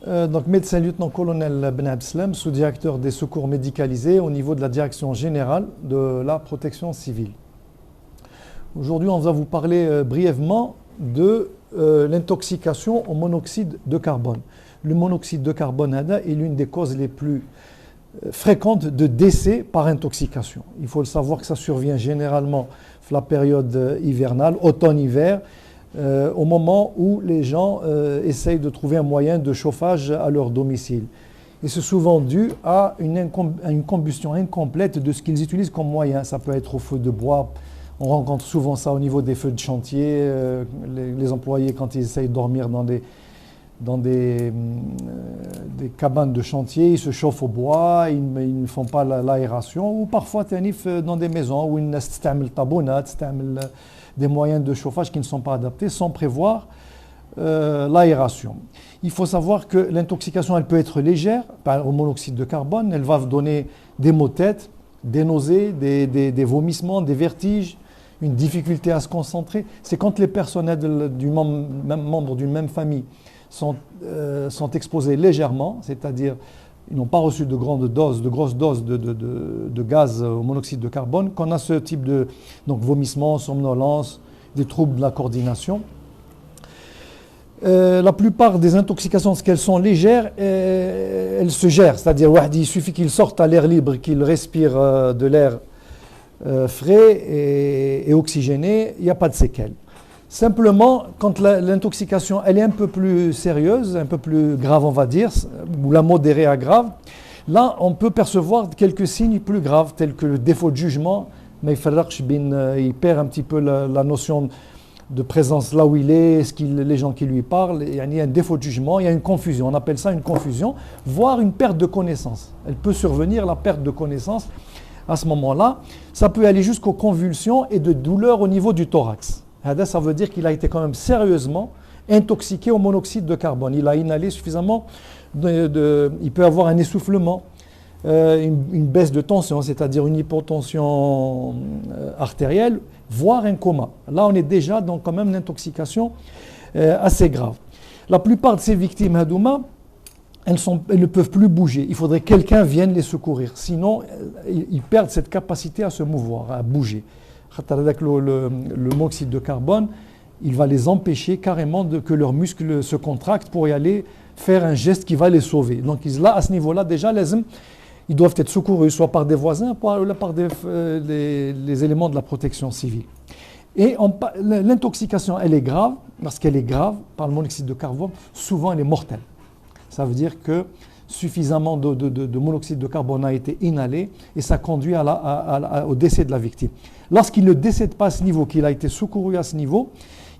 Donc médecin lieutenant-colonel Ben Abdeslam, sous-directeur des secours médicalisés au niveau de la direction générale de la protection civile. Aujourd'hui, on va vous parler brièvement de l'intoxication au monoxyde de carbone. Le monoxyde de carbone est l'une des causes les plus fréquentes de décès par intoxication. Il faut le savoir que ça survient généralement la période hivernale, automne-hiver, au moment où les gens essayent de trouver un moyen de chauffage à leur domicile. Et c'est souvent dû à une combustion incomplète de ce qu'ils utilisent comme moyen. Ça peut être au feu de bois. On rencontre souvent ça au niveau des feux de chantier. Les employés, quand ils essayent de dormir dans des cabanes de chantier, ils se chauffent au bois, ils ne font pas l'aération. Ou parfois, dans des maisons où ils des moyens de chauffage qui ne sont pas adaptés sans prévoir l'aération. Il faut savoir que l'intoxication, elle peut être légère au monoxyde de carbone. Elle va donner des maux de tête, des nausées, des vomissements, des vertiges, une difficulté à se concentrer. C'est quand les personnels membres d'une même famille sont exposés légèrement, c'est-à-dire ils n'ont pas reçu de grosses doses de gaz au monoxyde de carbone, qu'on a ce type de vomissement, somnolence, des troubles de la coordination. La plupart des intoxications, parce qu'elles sont légères, elles se gèrent, c'est-à-dire il suffit qu'ils sortent à l'air libre, qu'ils respirent de l'air frais et oxygéné, il n'y a pas de séquelles. Simplement, quand l'intoxication elle est un peu plus sérieuse, un peu plus grave on va dire, ou la modérée à grave, là on peut percevoir quelques signes plus graves tels que le défaut de jugement, mais il perd un petit peu la notion de présence là où il est, les gens qui lui parlent, il y a un défaut de jugement, il y a une confusion, on appelle ça une confusion, voire une perte de connaissance. Elle peut survenir, la perte de connaissance, à ce moment-là, ça peut aller jusqu'aux convulsions et de douleurs au niveau du thorax. Ça veut dire qu'il a été quand même sérieusement intoxiqué au monoxyde de carbone. Il a inhalé suffisamment, il peut avoir un essoufflement, une baisse de tension, c'est-à-dire une hypotension artérielle, voire un coma. Là, on est déjà dans quand même une intoxication assez grave. La plupart de ces victimes, Hadouma, elles ne peuvent plus bouger. Il faudrait que quelqu'un vienne les secourir. Sinon, ils perdent cette capacité à se mouvoir, à bouger. Le monoxyde de carbone, il va les empêcher carrément que leurs muscles se contractent pour y aller faire un geste qui va les sauver. Donc là, à ce niveau-là, déjà, ils doivent être secourus, soit par des voisins, soit par les éléments de la protection civile. Et l'intoxication, elle est grave, parce qu'elle est grave, par le monoxyde de carbone, souvent elle est mortelle. Ça veut dire que suffisamment de monoxyde de carbone a été inhalé et ça conduit au décès de la victime. Lorsqu'il ne décède pas à ce niveau, qu'il a été secouru à ce niveau,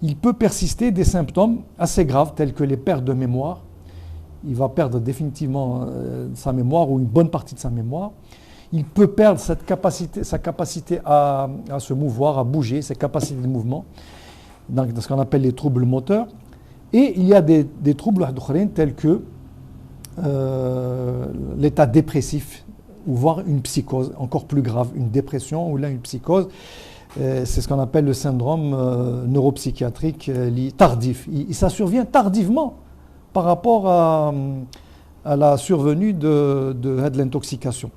il peut persister des symptômes assez graves tels que les pertes de mémoire. Il va perdre définitivement sa mémoire ou une bonne partie de sa mémoire. Il peut perdre sa capacité à se mouvoir, à bouger, ses capacités de mouvement, dans ce qu'on appelle les troubles moteurs. Et il y a des troubles tels que l'état dépressif, ou voire une psychose encore plus grave, une dépression ou là une psychose. C'est ce qu'on appelle le syndrome neuropsychiatrique tardif. Ça survient tardivement par rapport à la survenue de l'intoxication.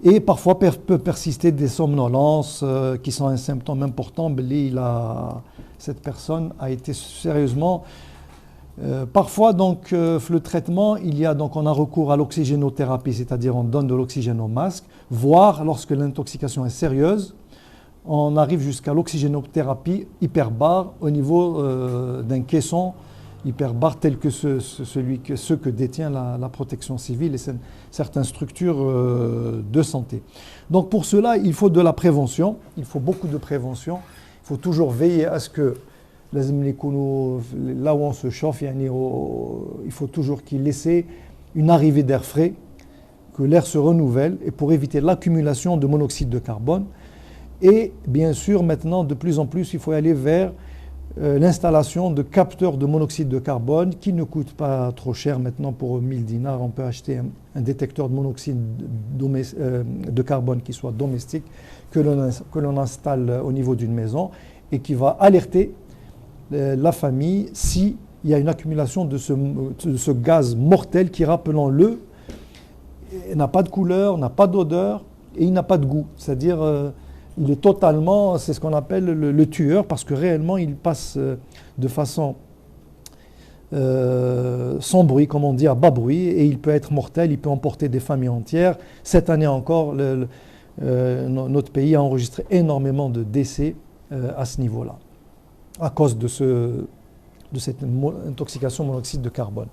Et parfois peut persister des somnolences qui sont un symptôme important. Cette personne a été sérieusement... parfois, donc, le traitement, on a recours à l'oxygénothérapie, c'est-à-dire on donne de l'oxygène au masque, voire lorsque l'intoxication est sérieuse, on arrive jusqu'à l'oxygénothérapie hyperbare au niveau d'un caisson hyperbare tel que ceux que détient la protection civile et certaines structures de santé. Donc pour cela, il faut de la prévention, il faut beaucoup de prévention, il faut toujours veiller à ce que là où on se chauffe, il faut toujours qu'il laisse une arrivée d'air frais, que l'air se renouvelle, et pour éviter l'accumulation de monoxyde de carbone. Et bien sûr, maintenant, de plus en plus, il faut aller vers l'installation de capteurs de monoxyde de carbone qui ne coûtent pas trop cher. Maintenant, pour 1000 dinars, on peut acheter un détecteur de monoxyde de carbone qui soit domestique, que l'on installe au niveau d'une maison et qui va alerter la famille si il y a une accumulation de ce gaz mortel qui, rappelons-le, n'a pas de couleur, n'a pas d'odeur et il n'a pas de goût. C'est-à-dire, il est totalement, c'est ce qu'on appelle le tueur, parce que réellement, il passe de façon sans bruit, comme on dit, à bas bruit, et il peut être mortel, il peut emporter des familles entières. Cette année encore, notre pays a enregistré énormément de décès à ce niveau-là, à cause de cette intoxication au monoxyde de carbone.